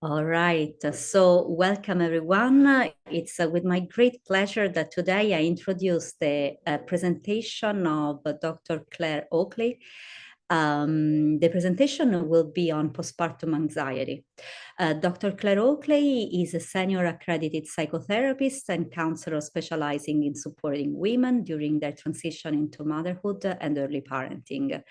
All right, so welcome everyone. It's with my great pleasure that today I introduce the presentation of Dr. Claire Oakley. The presentation will be on postpartum anxiety. Dr. Claire Oakley is a senior accredited psychotherapist and counselor specializing in supporting women during their transition into motherhood and early parenting.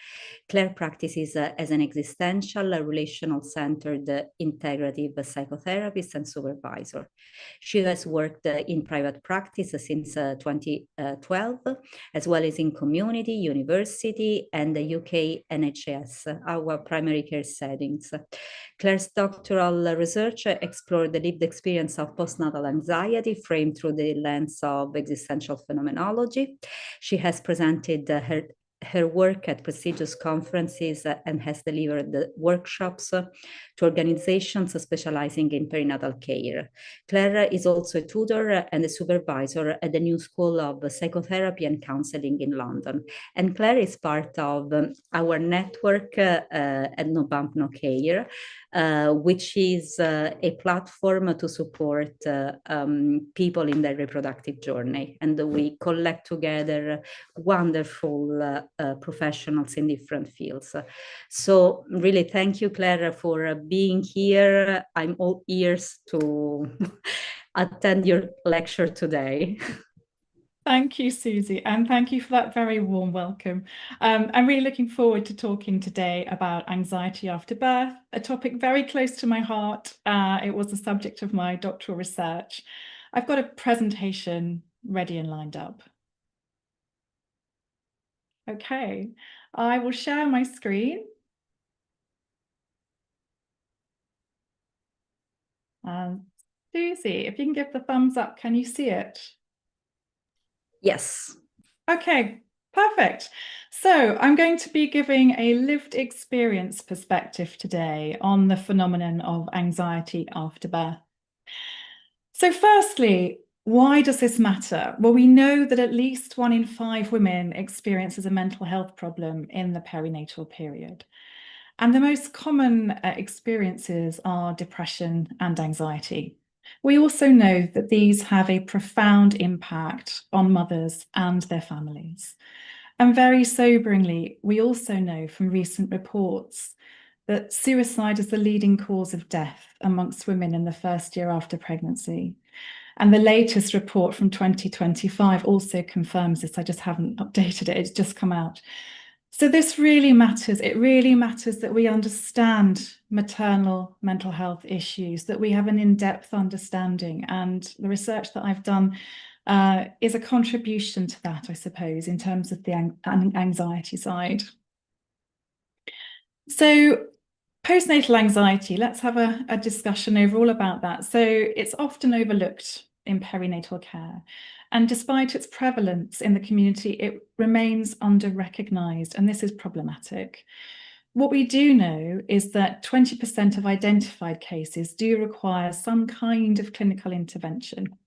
Claire practices as an existential, relational-centered, integrative psychotherapist and supervisor. She has worked in private practice since 2012, as well as in community, university, and the UK NHS, our primary care settings. Claire's doctoral research explored the lived experience of postnatal anxiety framed through the lens of existential phenomenology. She has presented her work at prestigious conferences and has delivered workshops to organizations specializing in perinatal care. Claire is also a tutor and a supervisor at the New School of Psychotherapy and Counseling in London. And Claire is part of our network at Nobumpnocare, which is a platform to support people in their reproductive journey. And we collect together wonderful professionals in different fields. So really, thank you, Claire, for being here. I'm all ears to attend your lecture today. Thank you, Susie, and thank you for that very warm welcome. I'm really looking forward to talking today about anxiety after birth, a topic very close to my heart. It was the subject of my doctoral research. I've got a presentation ready and lined up. Okay, I will share my screen. Susie, if you can give the thumbs up, can you see it? Yes. Okay, perfect. So I'm going to be giving a lived experience perspective today on the phenomenon of anxiety after birth. So firstly, why does this matter? Well, we know that at least 1 in 5 women experiences a mental health problem in the perinatal period. And the most common experiences are depression and anxiety. We also know that these have a profound impact on mothers and their families. And very soberingly, we also know from recent reports that suicide is the leading cause of death amongst women in the first year after pregnancy. And the latest report from 2025 also confirms this. I just haven't updated it. It's just come out. So this really matters. It really matters that we understand maternal mental health issues, that we have an in-depth understanding. And the research that I've done is a contribution to that, I suppose, in terms of the anxiety side. So postnatal anxiety, let's have a discussion overall about that. So it's often overlooked in perinatal care. And despite its prevalence in the community, it remains under-recognised, and this is problematic. What we do know is that 20% of identified cases do require some kind of clinical intervention.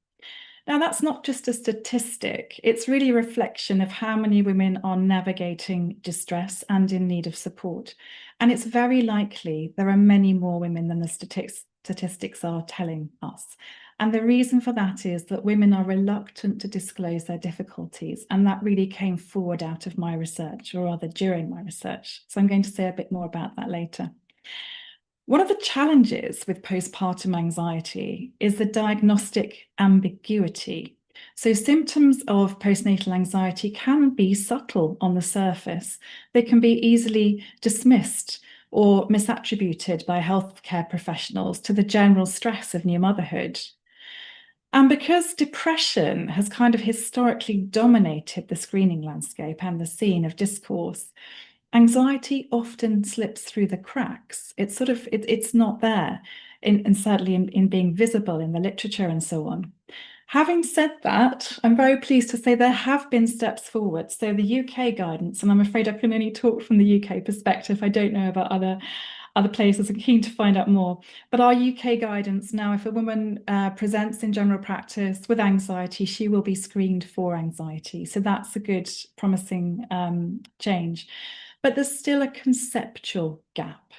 Now, that's not just a statistic, it's really a reflection of how many women are navigating distress and in need of support. And it's very likely there are many more women than the statistics are telling us. And the reason for that is that women are reluctant to disclose their difficulties. And that really came forward out of my research, or rather during my research. So I'm going to say a bit more about that later. One of the challenges with postpartum anxiety is the diagnostic ambiguity. So symptoms of postnatal anxiety can be subtle on the surface. They can be easily dismissed or misattributed by healthcare professionals to the general stress of new motherhood. And because depression has kind of historically dominated the screening landscape and the scene of discourse, anxiety often slips through the cracks. It's not there, and certainly in being visible in the literature and so on. Having said that, I'm very pleased to say there have been steps forward. So the UK guidance, and I'm afraid I can only talk from the UK perspective. I don't know about other places. I'm keen to find out more. But our UK guidance now, if a woman presents in general practice with anxiety, she will be screened for anxiety. So that's a good, promising change. But there's still a conceptual gap.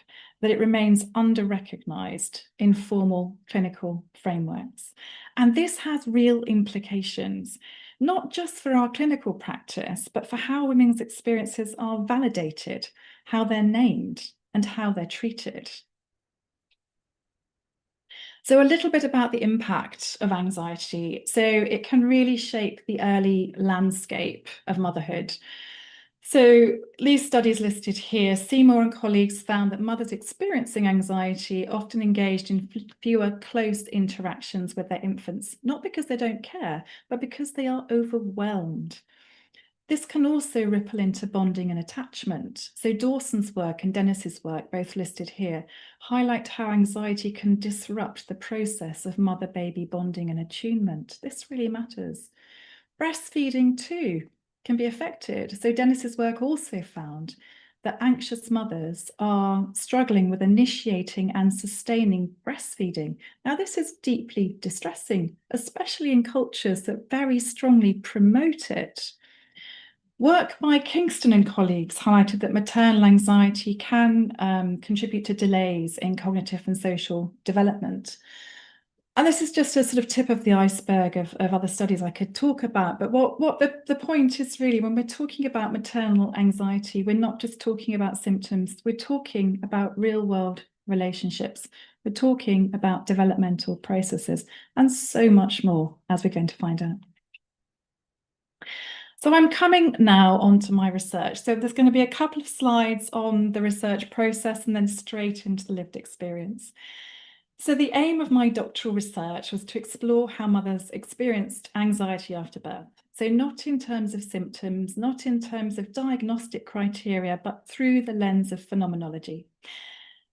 that it remains under-recognised in formal clinical frameworks. And this has real implications, not just for our clinical practice, but for how women's experiences are validated, how they're named, and how they're treated. So a little bit about the impact of anxiety. So it can really shape the early landscape of motherhood. So these studies listed here, Seymour and colleagues found that mothers experiencing anxiety often engaged in fewer close interactions with their infants, not because they don't care, but because they are overwhelmed. This can also ripple into bonding and attachment. So Dawson's work and Dennis's work, both listed here, highlight how anxiety can disrupt the process of mother-baby bonding and attunement. This really matters. Breastfeeding too can be affected. So Dennis's work also found that anxious mothers are struggling with initiating and sustaining breastfeeding. Now, this is deeply distressing, especially in cultures that very strongly promote it. Work by Kingston and colleagues highlighted that maternal anxiety can contribute to delays in cognitive and social development. And this is just a sort of tip of the iceberg of other studies I could talk about. But what the point is really, when we're talking about maternal anxiety, we're not just talking about symptoms, we're talking about real world relationships. We're talking about developmental processes and so much more, as we're going to find out. So I'm coming now onto my research. So there's going to be a couple of slides on the research process and then straight into the lived experience. So the aim of my doctoral research was to explore how mothers experienced anxiety after birth. So not in terms of symptoms, not in terms of diagnostic criteria, but through the lens of phenomenology.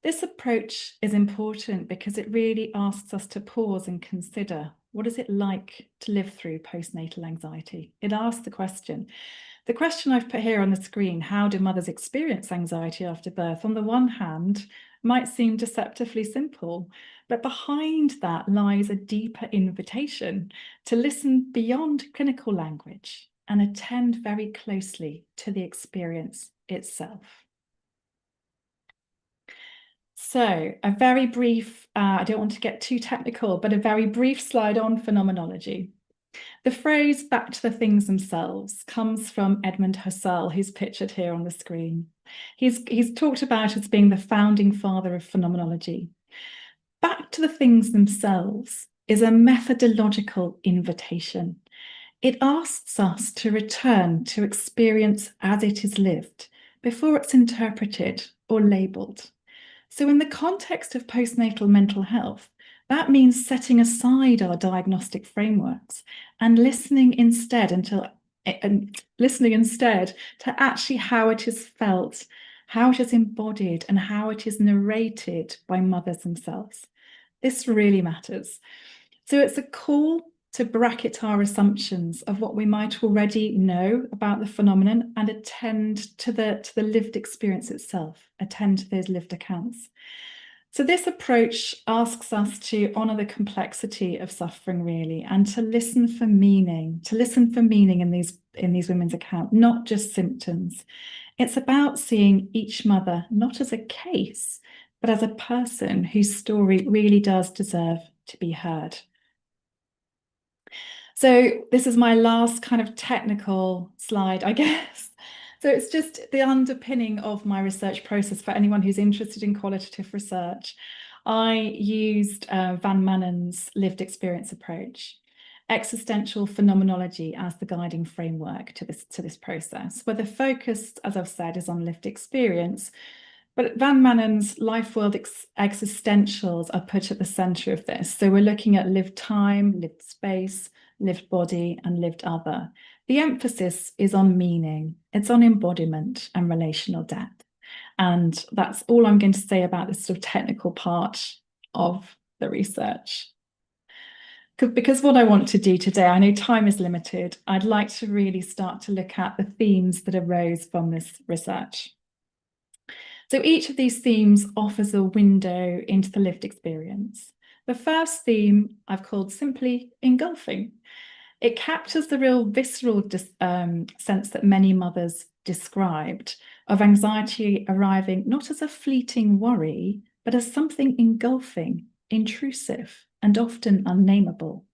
This approach is important because it really asks us to pause and consider, what is it like to live through postnatal anxiety? It asks the question. The question I've put here on the screen, how do mothers experience anxiety after birth? On the one hand, might seem deceptively simple, but behind that lies a deeper invitation to listen beyond clinical language and attend very closely to the experience itself. So a very brief, I don't want to get too technical, but a very brief slide on phenomenology. The phrase back to the things themselves comes from Edmund Husserl, who's pictured here on the screen. He's talked about as being the founding father of phenomenology. Back to the things themselves is a methodological invitation. It asks us to return to experience as it is lived before it's interpreted or labelled. So in the context of postnatal mental health, that means setting aside our diagnostic frameworks and listening instead to actually how it is felt, how it is embodied, and how it is narrated by mothers themselves. This really matters. So it's a call to bracket our assumptions of what we might already know about the phenomenon and attend to the lived experience itself, attend to those lived accounts. So this approach asks us to honour the complexity of suffering, really, and to listen for meaning, in these women's accounts, not just symptoms. It's about seeing each mother not as a case, but as a person whose story really does deserve to be heard. So this is my last kind of technical slide, I guess. So it's just the underpinning of my research process for anyone who's interested in qualitative research. I used Van Manen's lived experience approach, existential phenomenology as the guiding framework to this process, where the focus, as I've said, is on lived experience. But Van Manen's life world existentials are put at the centre of this. So we're looking at lived time, lived space, lived body, and lived other. The emphasis is on meaning. It's on embodiment and relational depth. And that's all I'm going to say about this sort of technical part of the research. Because what I want to do today, I know time is limited, I'd like to really start to look at the themes that arose from this research. So each of these themes offers a window into the lived experience. The first theme I've called simply engulfing. It captures the real visceral sense that many mothers described of anxiety arriving not as a fleeting worry, but as something engulfing, intrusive, and often unnameable.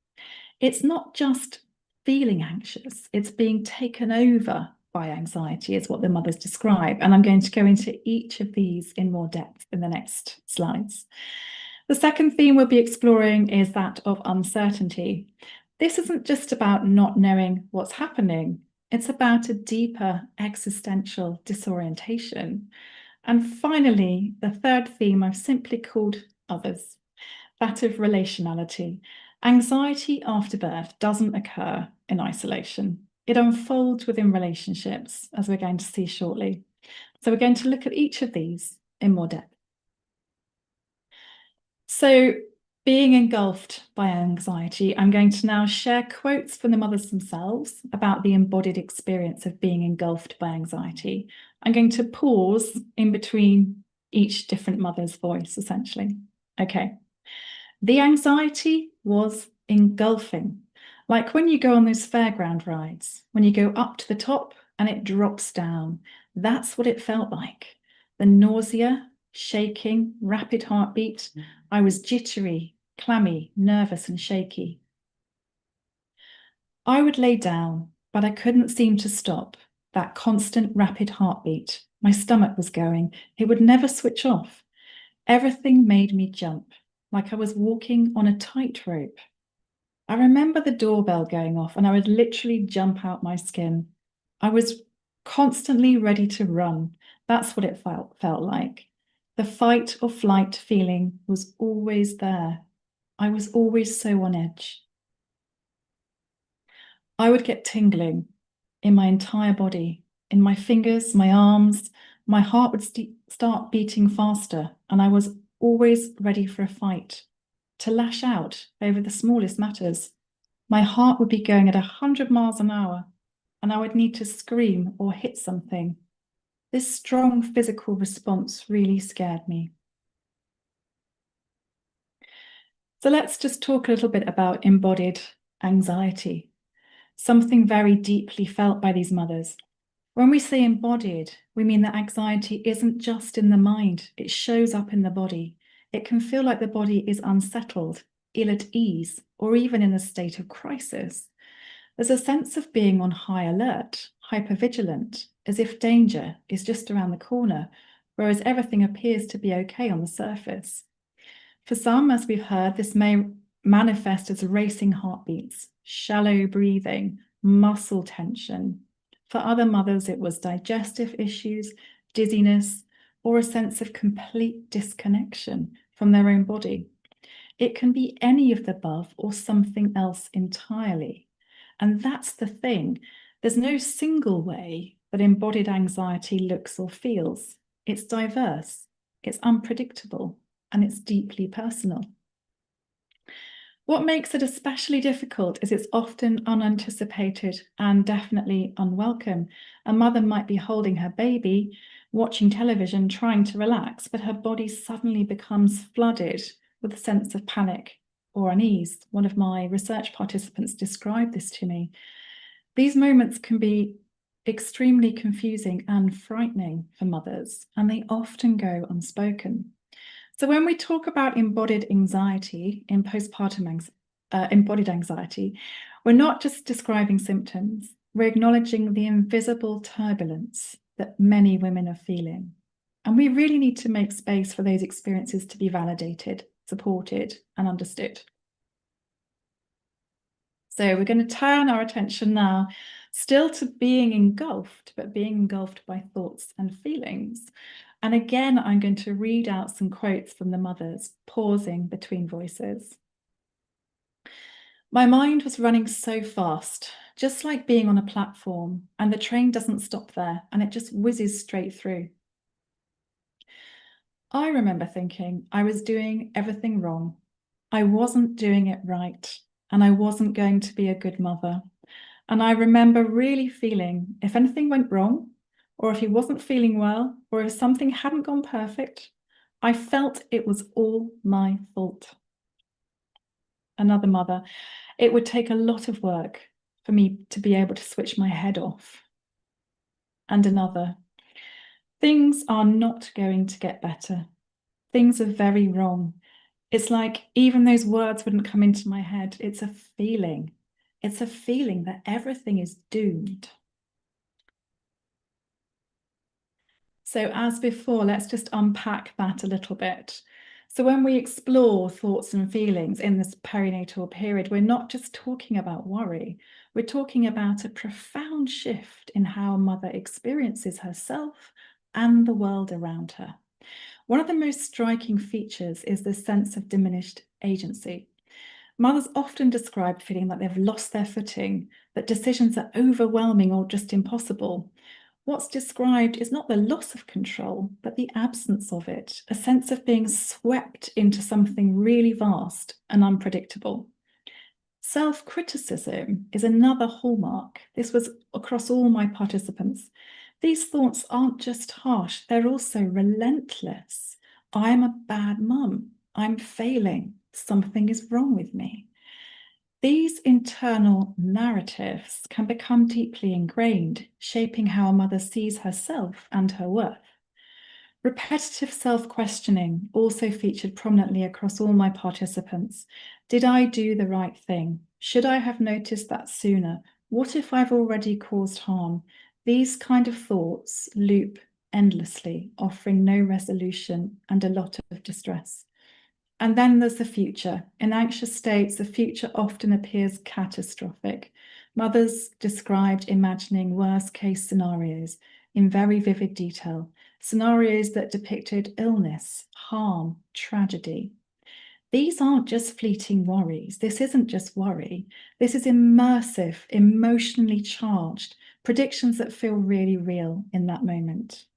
It's not just feeling anxious, it's being taken over by anxiety, is what the mothers describe. And I'm going to go into each of these in more depth in the next slides. The second theme we'll be exploring is that of uncertainty. This isn't just about not knowing what's happening, it's about a deeper existential disorientation. And finally, the third theme I've simply called others, that of relationality. Anxiety after birth doesn't occur in isolation. It unfolds within relationships, as we're going to see shortly. So we're going to look at each of these in more depth. So, being engulfed by anxiety, I'm going to now share quotes from the mothers themselves about the embodied experience of being engulfed by anxiety. I'm going to pause in between each different mother's voice, essentially. Okay. The anxiety was engulfing, like when you go on those fairground rides, when you go up to the top and it drops down. That's what it felt like. The nausea, shaking, rapid heartbeat. I was jittery, clammy, nervous, and shaky. I would lay down, but I couldn't seem to stop that constant rapid heartbeat. My stomach was going. It would never switch off. Everything made me jump, like I was walking on a tightrope. I remember the doorbell going off and I would literally jump out my skin. I was constantly ready to run. That's what it felt like. The fight or flight feeling was always there. I was always so on edge. I would get tingling in my entire body, in my fingers, my arms. My heart would start beating faster, and I was always ready for a fight, to lash out over the smallest matters. My heart would be going at 100 miles an hour, and I would need to scream or hit something. This strong physical response really scared me. So let's just talk a little bit about embodied anxiety, something very deeply felt by these mothers. When we say embodied, we mean that anxiety isn't just in the mind, it shows up in the body. It can feel like the body is unsettled, ill at ease, or even in a state of crisis. There's a sense of being on high alert, hypervigilant, as if danger is just around the corner, whereas everything appears to be okay on the surface. For some, as we've heard, this may manifest as racing heartbeats, shallow breathing, muscle tension. For other mothers, it was digestive issues, dizziness, or a sense of complete disconnection from their own body. It can be any of the above or something else entirely. And that's the thing. There's no single way that embodied anxiety looks or feels. It's diverse, it's unpredictable, and it's deeply personal. What makes it especially difficult is it's often unanticipated and definitely unwelcome. A mother might be holding her baby, watching television, trying to relax, but her body suddenly becomes flooded with a sense of panic or unease. One of my research participants described this to me. These moments can be extremely confusing and frightening for mothers, and they often go unspoken. So when we talk about embodied anxiety in postpartum embodied anxiety, we're not just describing symptoms, we're acknowledging the invisible turbulence that many women are feeling. And we really need to make space for those experiences to be validated, supported, and understood. So we're going to turn our attention now still to being engulfed, but being engulfed by thoughts and feelings. And again, I'm going to read out some quotes from the mothers, pausing between voices. My mind was running so fast, just like being on a platform, and the train doesn't stop there, and it just whizzes straight through. I remember thinking I was doing everything wrong. I wasn't doing it right, and I wasn't going to be a good mother. And I remember really feeling if anything went wrong, or if he wasn't feeling well, or if something hadn't gone perfect, I felt it was all my fault. Another mother, it would take a lot of work for me to be able to switch my head off. And another, Things are not going to get better. Things are very wrong. It's like even those words wouldn't come into my head. It's a feeling. It's a feeling that everything is doomed. So as before, let's just unpack that a little bit. So when we explore thoughts and feelings in this perinatal period, we're not just talking about worry. We're talking about a profound shift in how a mother experiences herself and the world around her. One of the most striking features is the sense of diminished agency. Mothers often describe feeling like they've lost their footing, that decisions are overwhelming or just impossible. What's described is not the loss of control, but the absence of it, a sense of being swept into something really vast and unpredictable. Self-criticism is another hallmark. This was across all my participants. These thoughts aren't just harsh, they're also relentless. I'm a bad mum. I'm failing. Something is wrong with me. These internal narratives can become deeply ingrained, shaping how a mother sees herself and her worth. Repetitive self-questioning also featured prominently across all my participants. Did I do the right thing? Should I have noticed that sooner? What if I've already caused harm? These kind of thoughts loop endlessly, offering no resolution and a lot of distress. And then there's the future. In anxious states, the future often appears catastrophic. Mothers described imagining worst-case scenarios in very vivid detail, scenarios that depicted illness, harm, tragedy. These aren't just fleeting worries. This isn't just worry. This is immersive, emotionally charged, predictions that feel really real in that moment.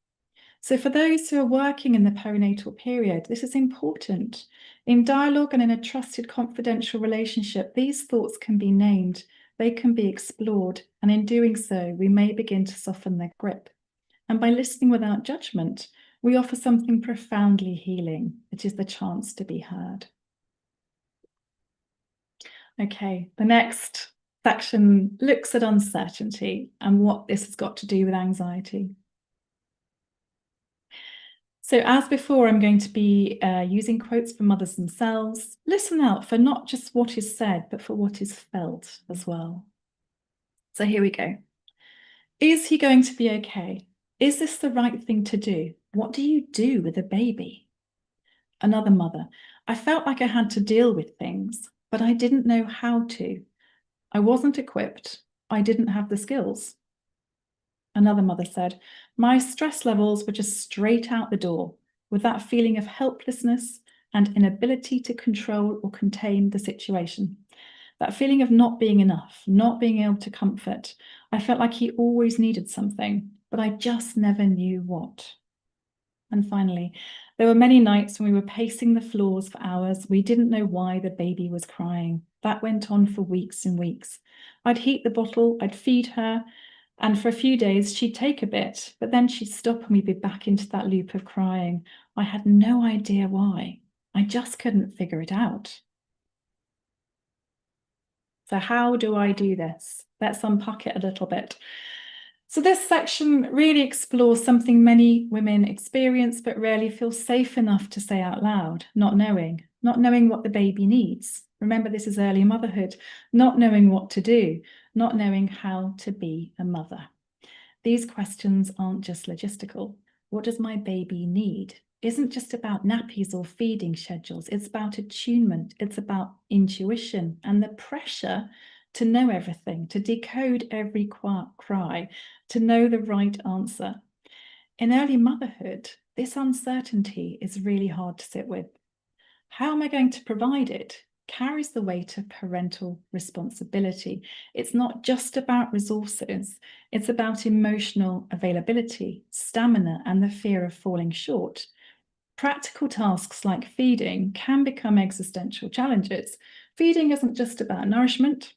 So for those who are working in the perinatal period, this is important. In dialogue and in a trusted confidential relationship, these thoughts can be named, they can be explored, and in doing so, we may begin to soften their grip. And by listening without judgment, we offer something profoundly healing. It is the chance to be heard. Okay, the next section looks at uncertainty and what this has got to do with anxiety. So as before, I'm going to be using quotes from mothers themselves. Listen out for not just what is said, but for what is felt as well. So here we go. Is he going to be okay? Is this the right thing to do? What do you do with a baby? Another mother, I felt like I had to deal with things, but I didn't know how to. I wasn't equipped. I didn't have the skills. Another mother said, my stress levels were just straight out the door, with that feeling of helplessness and inability to control or contain the situation. That feeling of not being enough, not being able to comfort. I felt like he always needed something, but I just never knew what. And finally, there were many nights when we were pacing the floors for hours. We didn't know why the baby was crying. That went on for weeks and weeks. I'd heat the bottle, I'd feed her, and for a few days she'd take a bit, but then she'd stop and we'd be back into that loop of crying. I had no idea why. I just couldn't figure it out. So how do I do this? Let's unpack it a little bit. So this section really explores something many women experience but rarely feel safe enough to say out loud, not knowing what the baby needs. Remember, this is early motherhood, not knowing what to do, not knowing how to be a mother. These questions aren't just logistical. What does my baby need? Isn't just about nappies or feeding schedules. It's about attunement. It's about intuition and the pressure to know everything, to decode every cry, to know the right answer. In early motherhood, this uncertainty is really hard to sit with. How am I going to provide it? Carries the weight of parental responsibility. It's not just about resources, it's about emotional availability, stamina, and the fear of falling short. Practical tasks like feeding can become existential challenges. Feeding isn't just about nourishment.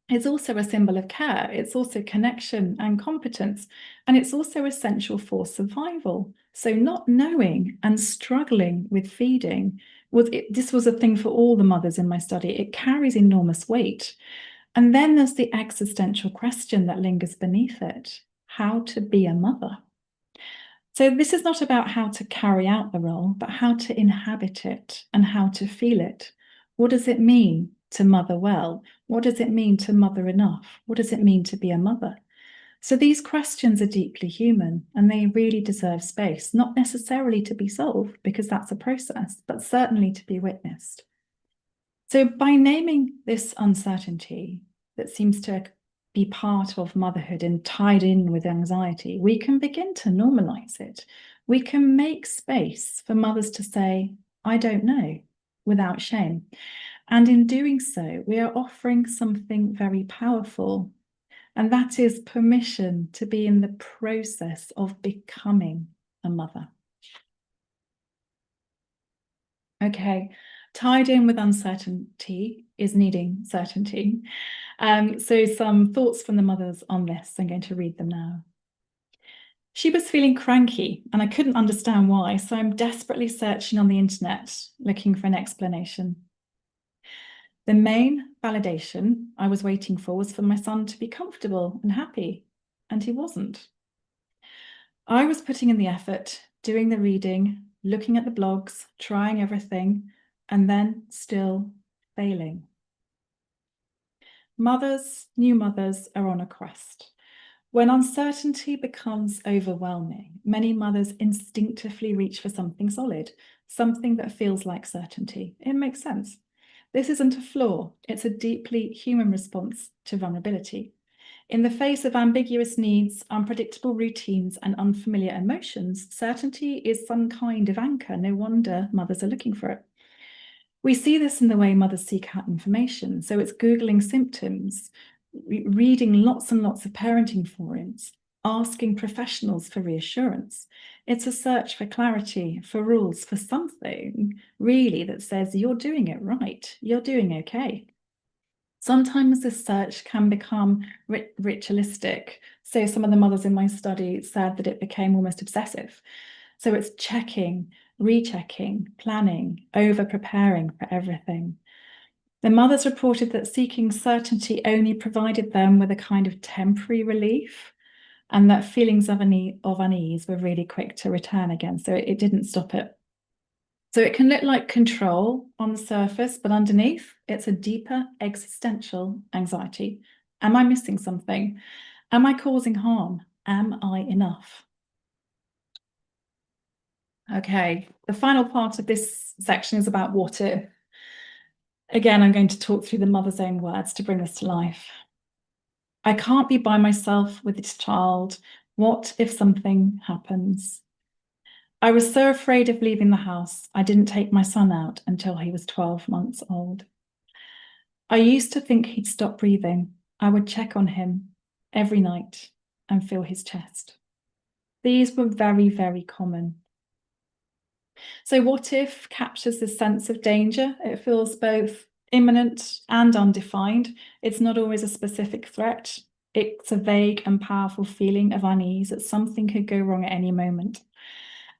It's also a symbol of care. It's also connection and competence, and it's also essential for survival. So not knowing and struggling with feeding, this was a thing for all the mothers in my study. It carries enormous weight. And then there's the existential question that lingers beneath it: how to be a mother. So this is not about how to carry out the role, but how to inhabit it and how to feel it. What does it mean to mother well? What does it mean to mother enough? What does it mean to be a mother? So these questions are deeply human and they really deserve space, not necessarily to be solved because that's a process, but certainly to be witnessed. So by naming this uncertainty that seems to be part of motherhood and tied in with anxiety, we can begin to normalize it. We can make space for mothers to say, I don't know, without shame. And in doing so, we are offering something very powerful, and that is permission to be in the process of becoming a mother. Okay, tied in with uncertainty is needing certainty. So some thoughts from the mothers on this. I'm going to read them now. She was feeling cranky and I couldn't understand why, so I'm desperately searching on the internet, looking for an explanation. The main validation I was waiting for was for my son to be comfortable and happy, and he wasn't. I was putting in the effort, doing the reading, looking at the blogs, trying everything, and then still failing. Mothers, new mothers, are on a quest. When uncertainty becomes overwhelming, many mothers instinctively reach for something solid, something that feels like certainty. It makes sense. This isn't a flaw, it's a deeply human response to vulnerability. In the face of ambiguous needs, unpredictable routines, and unfamiliar emotions, certainty is some kind of anchor. No wonder mothers are looking for it. We see this in the way mothers seek out information. So it's Googling symptoms, reading lots and lots of parenting forums, asking professionals for reassurance. It's a search for clarity, for rules, for something really that says you're doing it right, you're doing okay. Sometimes this search can become ritualistic. So some of the mothers in my study said that it became almost obsessive. So it's checking, rechecking, planning, over-preparing for everything. The mothers reported that seeking certainty only provided them with a kind of temporary relief, and that feelings of unease were really quick to return again. So it didn't stop it. So it can look like control on the surface, but underneath, it's a deeper existential anxiety. Am I missing something? Am I causing harm? Am I enough? Okay, the final part of this section is about what if. Again, I'm going to talk through the mother's own words to bring this to life. I can't be by myself with this child. What if something happens? I was so afraid of leaving the house, I didn't take my son out until he was 12 months old. I used to think he'd stop breathing. I would check on him every night and feel his chest. These were very, very common. So what if captures this sense of danger? It feels both imminent and undefined. It's not always a specific threat. It's a vague and powerful feeling of unease that something could go wrong at any moment.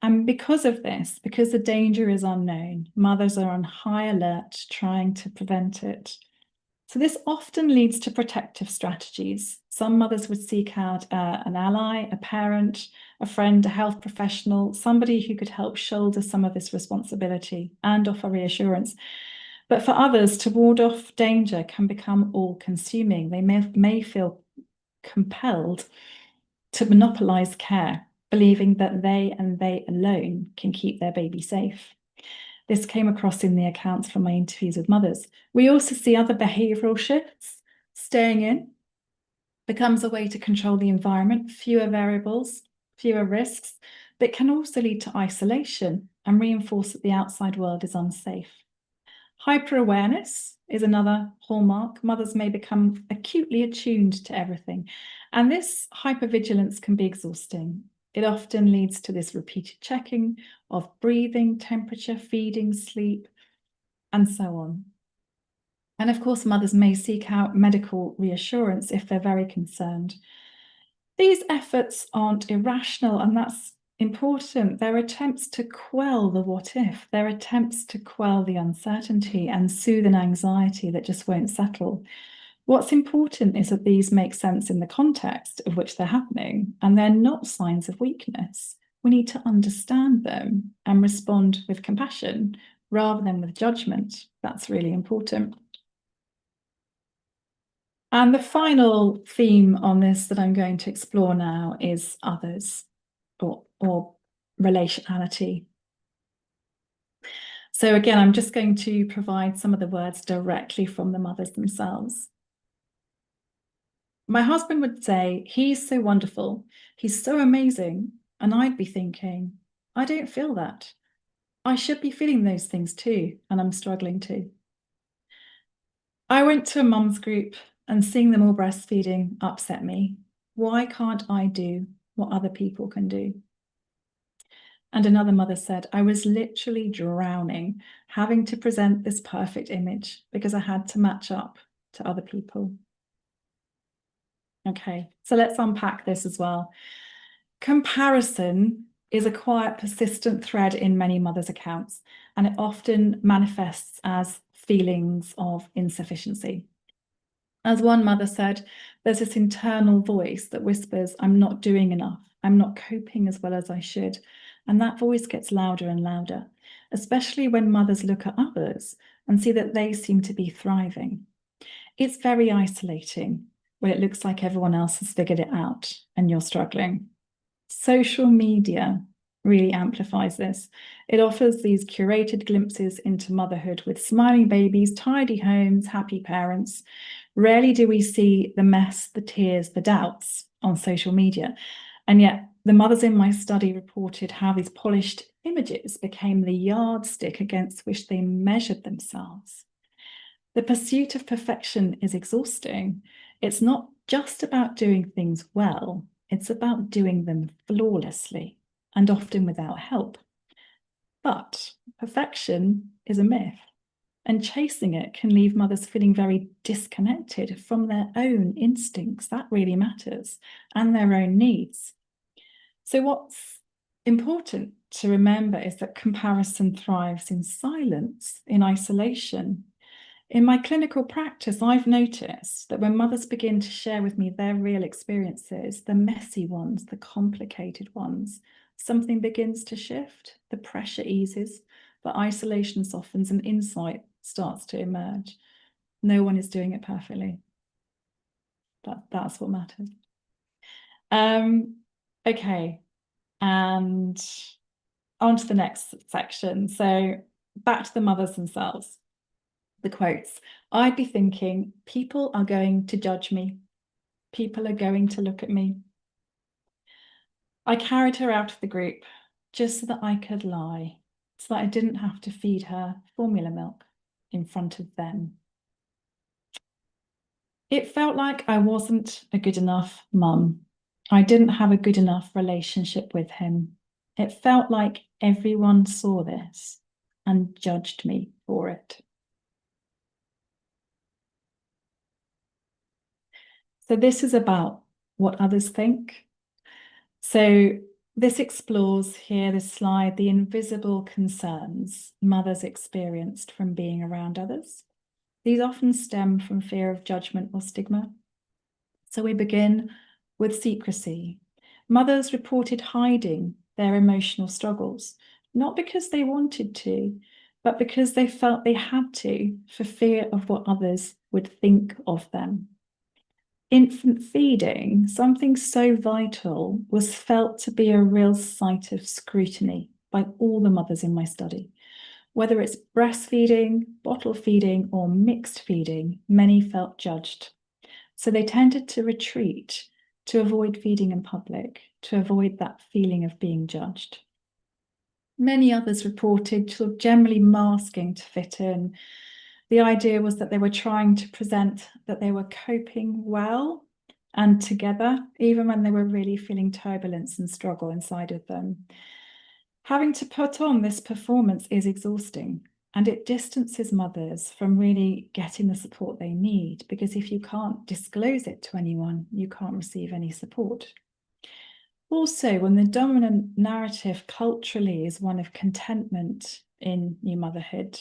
And because of this, because the danger is unknown, mothers are on high alert trying to prevent it. So this often leads to protective strategies. Some mothers would seek out an ally, a parent, a friend, a health professional, somebody who could help shoulder some of this responsibility and offer reassurance. But for others, to ward off danger can become all-consuming. They may feel compelled to monopolize care, believing that they and they alone can keep their baby safe. This came across in the accounts from my interviews with mothers. We also see other behavioural shifts. Staying in becomes a way to control the environment, fewer variables, fewer risks, but can also lead to isolation and reinforce that the outside world is unsafe. Hyper-awareness is another hallmark. Mothers may become acutely attuned to everything, and this hypervigilance can be exhausting. It often leads to this repeated checking of breathing, temperature, feeding, sleep, and so on. And of course, mothers may seek out medical reassurance if they're very concerned. These efforts aren't irrational, and that's important. They're attempts to quell the what if. They're attempts to quell the uncertainty and soothe an anxiety that just won't settle. What's important is that these make sense in the context of which they're happening, and they're not signs of weakness. We need to understand them and respond with compassion rather than with judgment. That's really important. And the final theme on this that I'm going to explore now is others or relationality. So again, I'm just going to provide some of the words directly from the mothers themselves. My husband would say, he's so wonderful, he's so amazing. And I'd be thinking, I don't feel that. I should be feeling those things too, and I'm struggling too. I went to a mum's group and seeing them all breastfeeding upset me. Why can't I do what other people can do? And another mother said, I was literally drowning, having to present this perfect image because I had to match up to other people. Okay, so let's unpack this as well. Comparison is a quiet, persistent thread in many mothers' accounts, and it often manifests as feelings of insufficiency. As one mother said, there's this internal voice that whispers, I'm not doing enough, I'm not coping as well as I should. And that voice gets louder and louder, especially when mothers look at others and see that they seem to be thriving. It's very isolating when it looks like everyone else has figured it out and you're struggling. Social media really amplifies this. It offers these curated glimpses into motherhood with smiling babies, tidy homes, happy parents. Rarely do we see the mess, the tears, the doubts on social media. And yet the mothers in my study reported how these polished images became the yardstick against which they measured themselves. The pursuit of perfection is exhausting. It's not just about doing things well, it's about doing them flawlessly and often without help. But perfection is a myth, and chasing it can leave mothers feeling very disconnected from their own instincts. That really matters, and their own needs. So what's important to remember is that comparison thrives in silence, in isolation. In my clinical practice, I've noticed that when mothers begin to share with me their real experiences, the messy ones, the complicated ones, something begins to shift, the pressure eases, the isolation softens, and insight starts to emerge. No one is doing it perfectly. That's what matters. Okay, and on to the next section. So back to the mothers themselves. The quotes. I'd be thinking, people are going to judge me. People are going to look at me. I carried her out of the group just so that I could lie, so that I didn't have to feed her formula milk in front of them. It felt like I wasn't a good enough mum. I didn't have a good enough relationship with him. It felt like everyone saw this and judged me for it. So this is about what others think. So this explores here, this slide, the invisible concerns mothers experienced from being around others. These often stem from fear of judgment or stigma. So we begin with secrecy. Mothers reported hiding their emotional struggles, not because they wanted to, but because they felt they had to for fear of what others would think of them. Infant feeding, something so vital, was felt to be a real site of scrutiny by all the mothers in my study. Whether it's breastfeeding, bottle feeding, or mixed feeding, many felt judged. So they tended to retreat, to avoid feeding in public, to avoid that feeling of being judged. Many others reported sort of generally masking to fit in. The idea was that they were trying to present that they were coping well and together, even when they were really feeling turbulence and struggle inside of them. Having to put on this performance is exhausting, and it distances mothers from really getting the support they need, because if you can't disclose it to anyone, you can't receive any support. Also, when the dominant narrative culturally is one of contentment in new motherhood,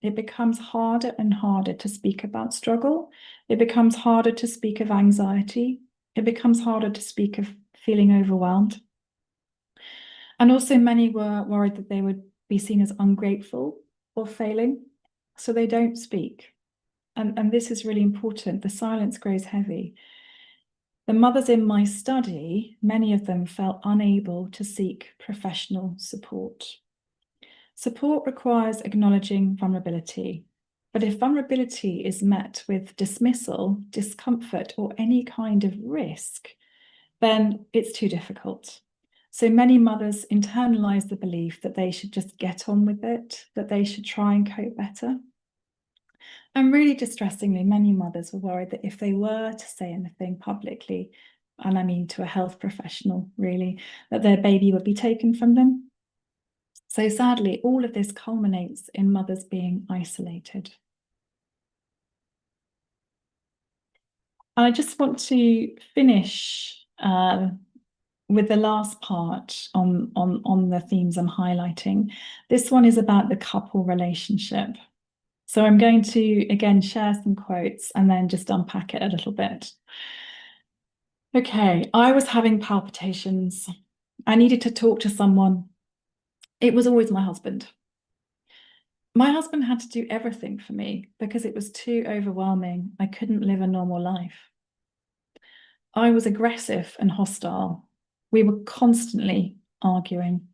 it becomes harder and harder to speak about struggle. It becomes harder to speak of anxiety. It becomes harder to speak of feeling overwhelmed. And also many were worried that they would be seen as ungrateful or failing, so they don't speak. And this is really important. The silence grows heavy. The mothers in my study, many of them felt unable to seek professional support. Support requires acknowledging vulnerability, but if vulnerability is met with dismissal, discomfort, or any kind of risk, then it's too difficult. So many mothers internalize the belief that they should just get on with it, that they should try and cope better. And really distressingly, many mothers were worried that if they were to say anything publicly, and I mean to a health professional really, that their baby would be taken from them. So sadly, all of this culminates in mothers being isolated. I just want to finish with the last part on the themes I'm highlighting. This one is about the couple relationship. So I'm going to, again, share some quotes and then just unpack it a little bit. Okay, I was having palpitations. I needed to talk to someone. It was always my husband. My husband had to do everything for me because it was too overwhelming. I couldn't live a normal life. I was aggressive and hostile. We were constantly arguing.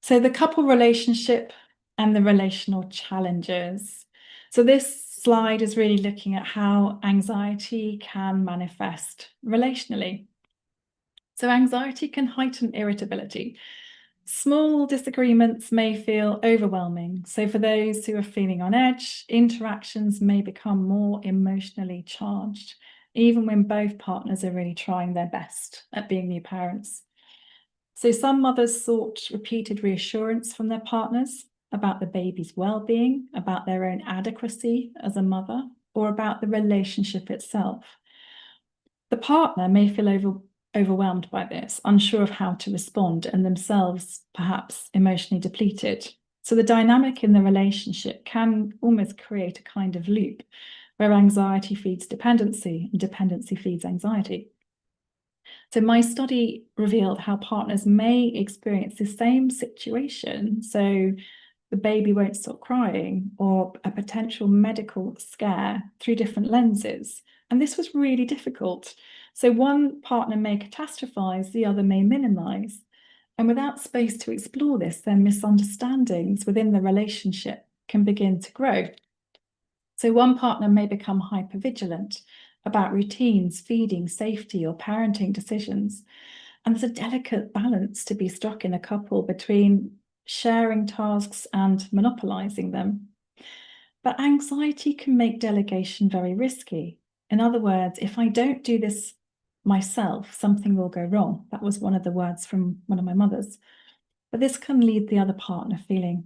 So the couple relationship and the relational challenges. So this slide is really looking at how anxiety can manifest relationally. So anxiety can heighten irritability. Small disagreements may feel overwhelming. So for those who are feeling on edge, interactions may become more emotionally charged, even when both partners are really trying their best at being new parents. So some mothers sought repeated reassurance from their partners about the baby's well-being, about their own adequacy as a mother, or about the relationship itself. The partner may feel overwhelmed by this, unsure of how to respond, and themselves perhaps emotionally depleted. So the dynamic in the relationship can almost create a kind of loop where anxiety feeds dependency and dependency feeds anxiety. So my study revealed how partners may experience the same situation. So the baby won't stop crying, or a potential medical scare, through different lenses. And this was really difficult. So one partner may catastrophize, the other may minimize. And without space to explore this, then misunderstandings within the relationship can begin to grow. So one partner may become hypervigilant about routines, feeding, safety, or parenting decisions. And there's a delicate balance to be struck in a couple between sharing tasks and monopolizing them. But anxiety can make delegation very risky. In other words, if I don't do this myself, something will go wrong. That was one of the words from one of my mothers. But this can leave the other partner feeling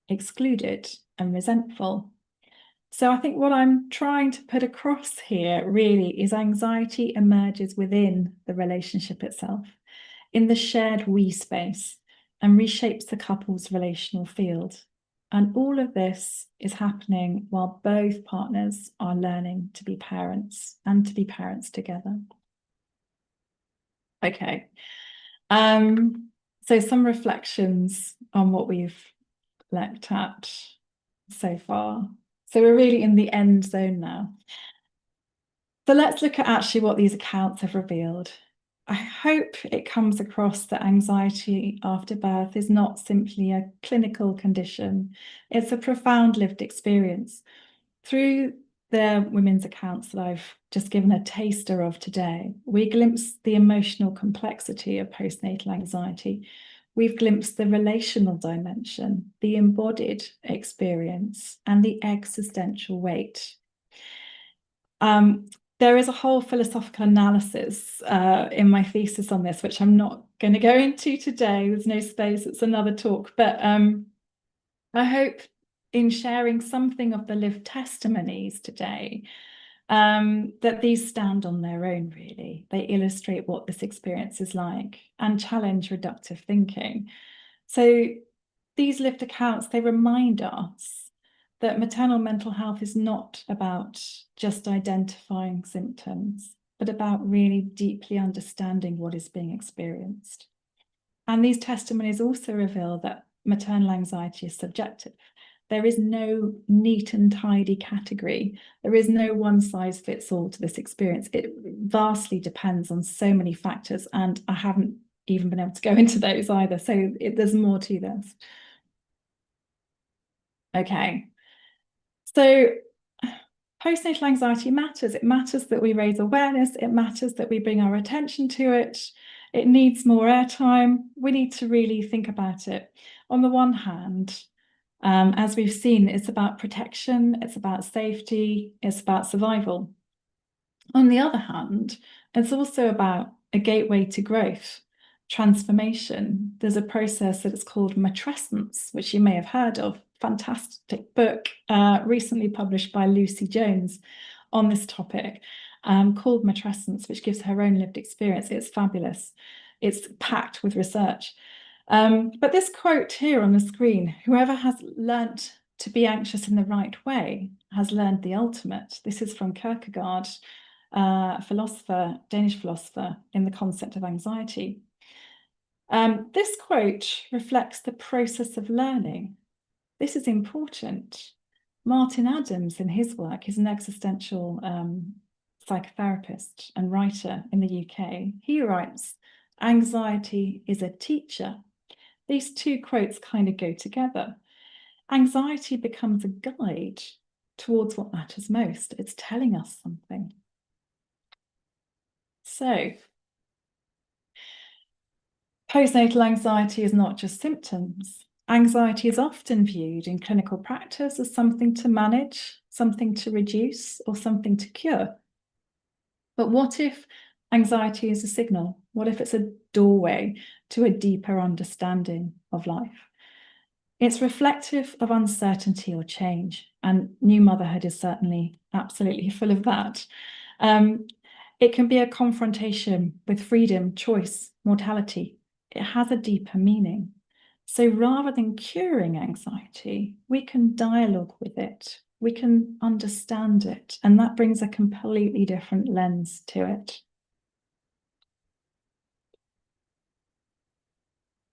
excluded and resentful. So I think what I'm trying to put across here really is anxiety emerges within the relationship itself, in the shared we space, and reshapes the couple's relational field. And all of this is happening while both partners are learning to be parents and to be parents together. Okay. So some reflections on what we've looked at so far. So we're really in the end zone now. So let's look at actually what these accounts have revealed. I hope it comes across that anxiety after birth is not simply a clinical condition. It's a profound lived experience. Through the women's accounts that I've just given a taster of today, we glimpse the emotional complexity of postnatal anxiety. We've glimpsed the relational dimension, the embodied experience, and the existential weight. There is a whole philosophical analysis in my thesis on this, which I'm not going to go into today. There's no space, it's another talk. But I hope in sharing something of the lived testimonies today, that these stand on their own, really. They illustrate what this experience is like and challenge reductive thinking. So these lived accounts, they remind us that maternal mental health is not about just identifying symptoms. but about really deeply understanding what is being experienced. And these testimonies also reveal that maternal anxiety is subjective. There is no neat and tidy category. There is no one size fits all to this experience. It vastly depends on so many factors, and I haven't even been able to go into those either. So there's more to this. Okay. So postnatal anxiety matters. It matters that we raise awareness. It matters that we bring our attention to it. It needs more airtime. We need to really think about it. On the one hand, as we've seen, it's about protection, it's about safety, it's about survival. On the other hand, it's also about a gateway to growth, transformation. There's a process that is called matrescence, which you may have heard of. Fantastic book, recently published by Lucy Jones on this topic, called Matrescence, which gives her own lived experience. It's fabulous. It's packed with research. But this quote here on the screen, whoever has learnt to be anxious in the right way has learned the ultimate. This is from Kierkegaard, philosopher, Danish philosopher, in The Concept of Anxiety. This quote reflects the process of learning. This is important. Martin Adams, in his work, is an existential psychotherapist and writer in the UK. He writes, "Anxiety is a teacher." These two quotes kind of go together. Anxiety becomes a guide towards what matters most. It's telling us something. So, postnatal anxiety is not just symptoms. Anxiety is often viewed in clinical practice as something to manage, something to reduce, or something to cure. But what if anxiety is a signal? What if it's a doorway to a deeper understanding of life? It's reflective of uncertainty or change, and new motherhood is certainly absolutely full of that. It can be a confrontation with freedom, choice, mortality. It has a deeper meaning. So rather than curing anxiety, we can dialogue with it, we can understand it, and that brings a completely different lens to it.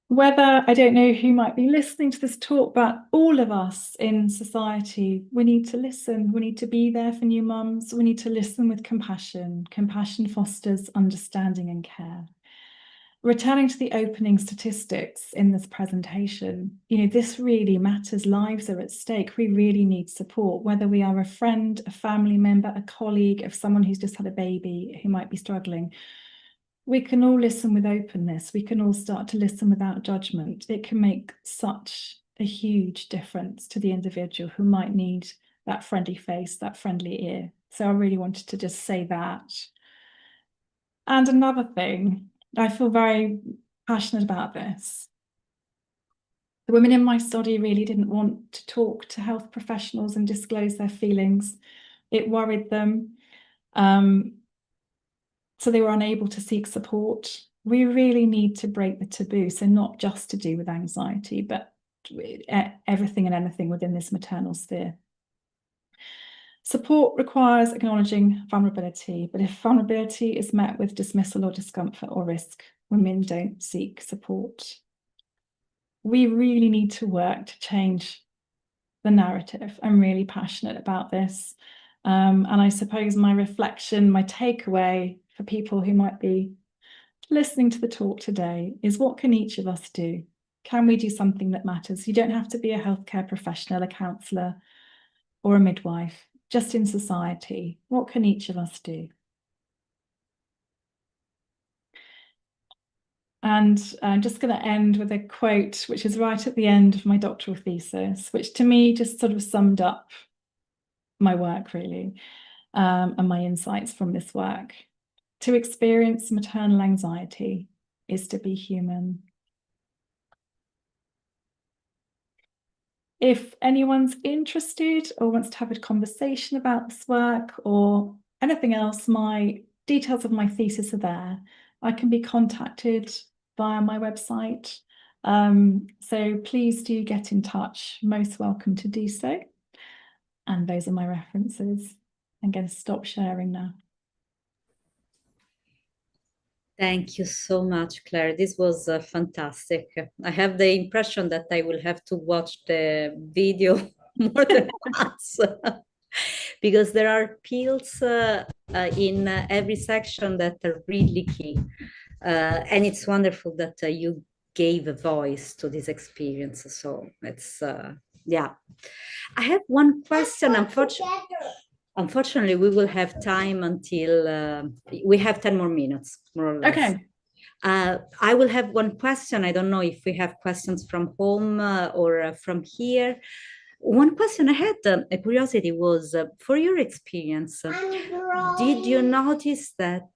Whether, I don't know who might be listening to this talk, but all of us in society, we need to listen. We need to be there for new mums. We need to listen with compassion. Compassion fosters understanding and care. Returning to the opening statistics in this presentation, this really matters. Lives are at stake. We really need support, whether we are a friend, a family member, a colleague of someone who's just had a baby who might be struggling. We can all listen with openness. We can all start to listen without judgment. It can make such a huge difference to the individual who might need that friendly face, that friendly ear. So I really wanted to just say that. And another thing, I feel very passionate about this. The women in my study really didn't want to talk to health professionals and disclose their feelings. It worried them. So they were unable to seek support. We really need to break the taboo. So not just to do with anxiety, but everything and anything within this maternal sphere. Support requires acknowledging vulnerability, but if vulnerability is met with dismissal or discomfort or risk, women don't seek support. We really need to work to change the narrative. I'm really passionate about this. And I suppose my reflection, my takeaway for people who might be listening to the talk today is, what can each of us do? Can we do something that matters? You don't have to be a healthcare professional, a counsellor, or a midwife. Just in society, what can each of us do? And I'm just going to end with a quote, which is right at the end of my doctoral thesis, which to me just sort of summed up my work, really, and my insights from this work. To experience maternal anxiety is to be human. If anyone's interested or wants to have a conversation about this work or anything else, my details of my thesis are there. I can be contacted via my website. So please do get in touch. Most welcome to do so. And those are my references. I'm going to stop sharing now. Thank you so much, Claire. This was fantastic. I have the impression that I will have to watch the video more than once because there are pills in every section that are really key. And it's wonderful that you gave a voice to this experience. So it's, yeah. I have one question. Unfortunately, we will have time until we have 10 more minutes, more or less. Okay. I will have one question. I don't know if we have questions from home or from here. One question I had, a curiosity was for your experience, did you notice that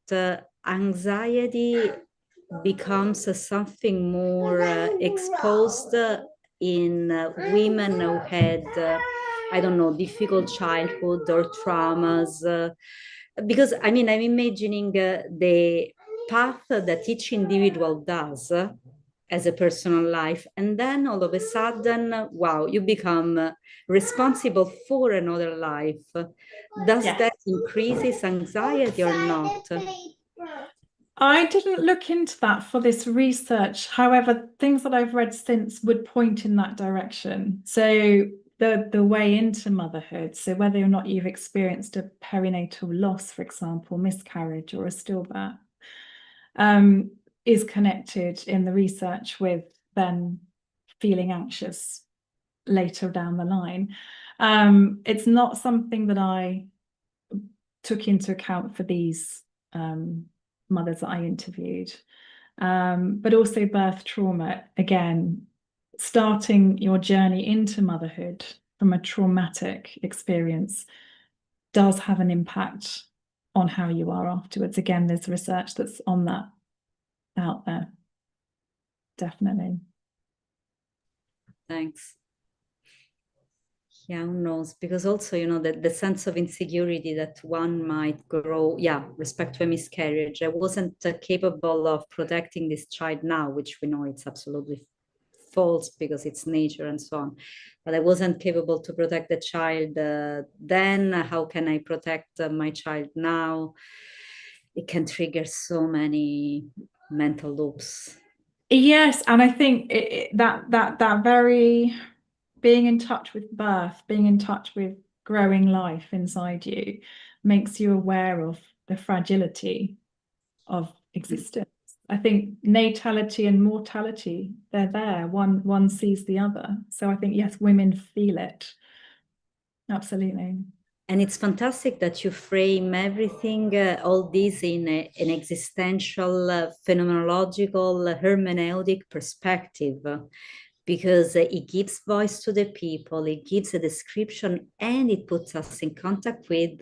anxiety becomes something more exposed in women who had, I don't know, difficult childhood or traumas? Because I mean, I'm imagining the path that each individual does as a personal life, and then all of a sudden, wow, you become responsible for another life. Does that increases anxiety or not? I didn't look into that for this research. However, things that I've read since would point in that direction. So the way into motherhood, so whether or not you've experienced a perinatal loss, for example, miscarriage or a stillbirth, is connected in the research with then feeling anxious later down the line. It's not something that I took into account for these mothers that I interviewed. But also birth trauma, again, starting your journey into motherhood from a traumatic experience does have an impact on how you are afterwards. Again, there's research that's on that out there. Definitely. Thanks. Yeah, who knows? Because also, you know, the sense of insecurity that one might grow, yeah, respect to a miscarriage. I wasn't capable of protecting this child now, which we know it's absolutely false because it's nature and so on. But I wasn't capable to protect the child then. How can I protect my child now? It can trigger so many mental loops. Yes, and I think that very being in touch with birth, being in touch with growing life inside you makes you aware of the fragility of existence. I think natality and mortality, they're there. One sees the other. So I think, yes, women feel it. Absolutely. And it's fantastic that you frame everything, all this in an existential, phenomenological, hermeneutic perspective, because it gives voice to the people, it gives a description, and it puts us in contact with,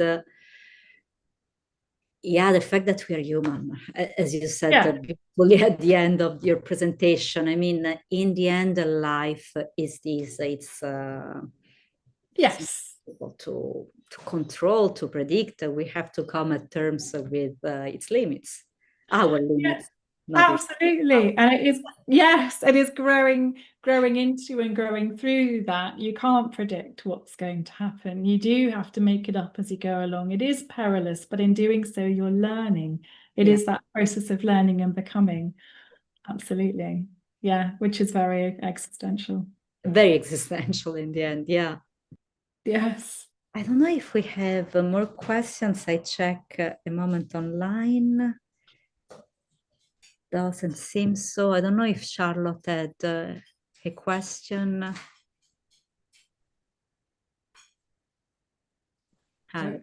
yeah, the fact that we are human, as you said beautifully at the end of your presentation. I mean, in the end, life is this. It's yes. to control, to predict. We have to come at terms with its limits, our limits. Absolutely. And it is, yes, it is growing into and growing through that. You can't predict what's going to happen. You do have to make it up as you go along. It is perilous, but in doing so, you're learning. It is that process of learning and becoming. Absolutely. Yeah, which is very existential. Very existential in the end, yeah. Yes. I don't know if we have more questions. I check a moment online. Doesn't seem so. I don't know if Charlotte had a question. Hi.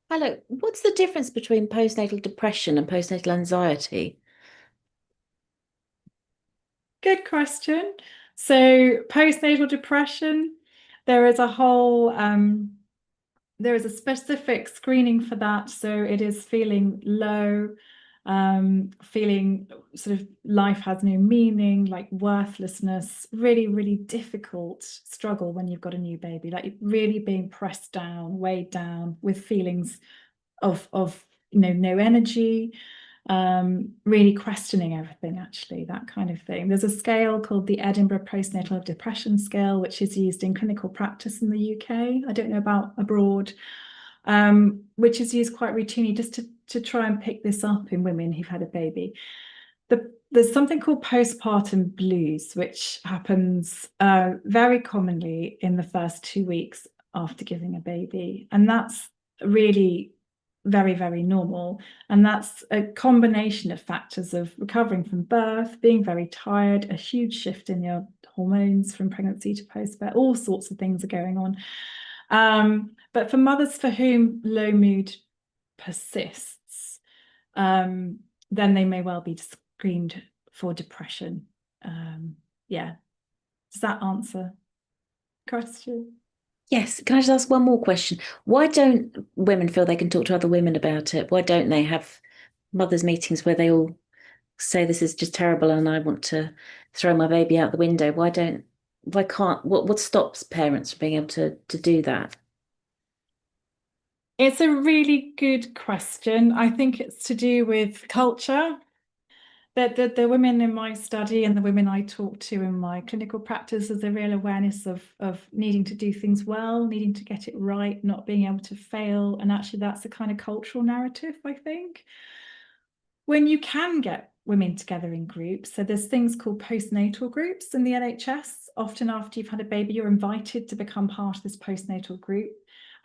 Hello. What's the difference between postnatal depression and postnatal anxiety? Good question. So postnatal depression, there is a whole there is a specific screening for that. So it is feeling low, feeling sort of life has no meaning, like worthlessness, really, really difficult struggle when you've got a new baby, like really being pressed down, weighed down with feelings of no energy, really questioning everything, actually, that kind of thing. There's a scale called the Edinburgh Postnatal Depression Scale, which is used in clinical practice in the UK. I don't know about abroad, which is used quite routinely just to try and pick this up in women who've had a baby. There's something called postpartum blues, which happens very commonly in the first 2 weeks after giving a baby. And that's really very, very normal. And that's a combination of factors of recovering from birth, being very tired, a huge shift in your hormones from pregnancy to postbirth, all sorts of things are going on. But for mothers for whom low mood persists, then they may well be screened for depression. Yeah. Does that answer the question? Yes. Can I just ask one more question? Why don't women feel they can talk to other women about it? Why don't they have mothers' meetings where they all say this is just terrible and I want to throw my baby out the window? Why can't, what stops parents from being able to do that? It's a really good question. I think it's to do with culture. The women in my study and the women I talk to in my clinical practice, there's a real awareness of needing to do things well, needing to get it right, not being able to fail. And actually that's a kind of cultural narrative, I think. When you can get women together in groups, so there's things called postnatal groups in the NHS. Often after you've had a baby, you're invited to become part of this postnatal group.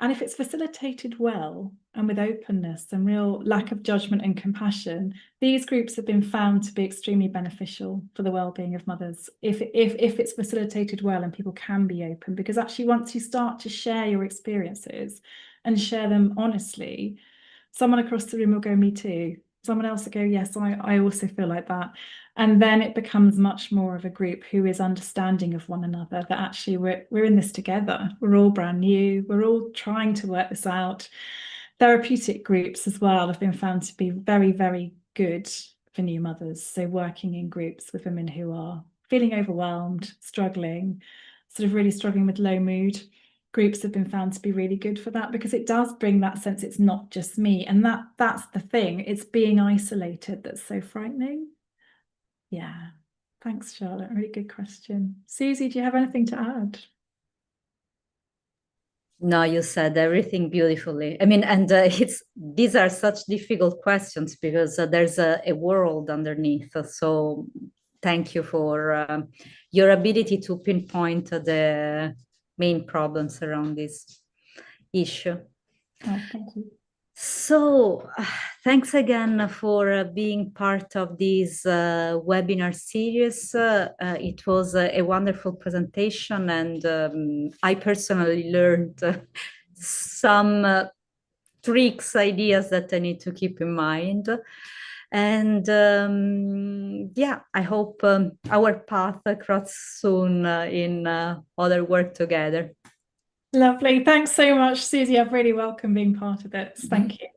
And if it's facilitated well and with openness and real lack of judgment and compassion, these groups have been found to be extremely beneficial for the well-being of mothers if it's facilitated well and people can be open. Because actually once you start to share your experiences and share them honestly, someone across the room will go, me too. Someone else will go, yes, I also feel like that. And then it becomes much more of a group who is understanding of one another, that actually we're in this together. We're all brand new. We're all trying to work this out. Therapeutic groups as well have been found to be very, very good for new mothers. So working in groups with women who are feeling overwhelmed, struggling, sort of really struggling with low mood. Groups have been found to be really good for that, because it does bring that sense it's not just me. And that's the thing. It's being isolated that's so frightening. Yeah. Thanks, Charlotte. Really good question. Susie, do you have anything to add? No, you said everything beautifully. I mean, and these are such difficult questions because there's a world underneath. So thank you for your ability to pinpoint the main problems around this issue. Oh, thank you. So thanks again for being part of this webinar series. It was a wonderful presentation, and I personally learned some tricks, ideas that I need to keep in mind. And yeah, I hope our path cross soon in other work together. Lovely. Thanks so much, Susie. I've really welcomed being part of it. Thank you.